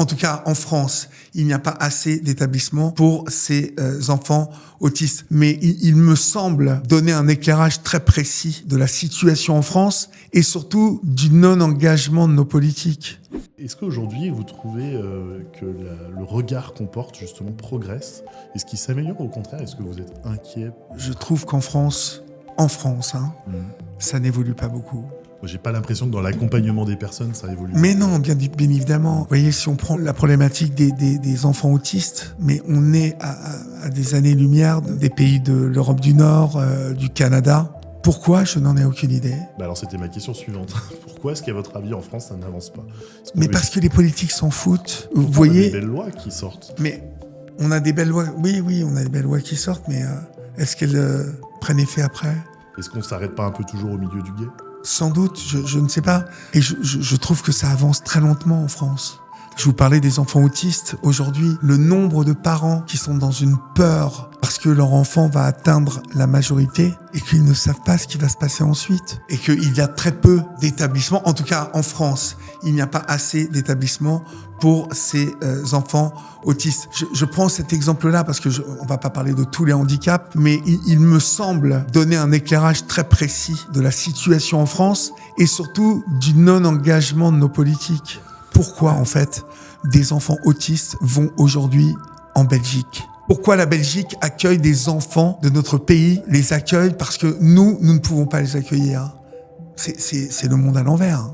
tout cas en France, il n'y a pas assez d'établissements pour ces enfants autistes. Mais il me semble donner un éclairage très précis de la situation en France et surtout du non-engagement de nos politiques. Est-ce qu'aujourd'hui, vous trouvez que le regard qu'on porte, justement, progresse? Est-ce qu'il s'améliore, au contraire? Est-ce que vous êtes inquiet? Je trouve qu'en France, ça n'évolue pas beaucoup. J'ai pas l'impression que dans l'accompagnement des personnes, ça évolue. Mais non, bien évidemment. Vous voyez, si on prend la problématique des enfants autistes, mais on est à des années-lumière des pays de l'Europe du Nord, du Canada. Pourquoi? Je n'en ai aucune idée. Alors c'était ma question suivante. Pourquoi est-ce qu'à votre avis en France ça n'avance pas? Mais parce que les politiques s'en foutent. Vous voyez, voyez. On a des belles lois qui sortent. Mais on a des belles lois. Oui, on a des belles lois qui sortent, mais est-ce qu'elles prennent effet après? Est-ce qu'on s'arrête pas un peu toujours au milieu du gué? Sans doute, je ne sais pas. Et je trouve que ça avance très lentement en France. Je vous parlais des enfants autistes. Aujourd'hui, le nombre de parents qui sont dans une peur parce que leur enfant va atteindre la majorité et qu'ils ne savent pas ce qui va se passer ensuite. Et qu'il y a très peu d'établissements, en tout cas en France, il n'y a pas assez d'établissements pour ces enfants autistes. Je prends cet exemple-là parce que on va pas parler de tous les handicaps, mais il me semble donner un éclairage très précis de la situation en France et surtout du non-engagement de nos politiques. Pourquoi, en fait, des enfants autistes vont aujourd'hui en Belgique? Pourquoi la Belgique accueille des enfants de notre pays, les accueille parce que nous ne pouvons pas les accueillir? C'est le monde à l'envers.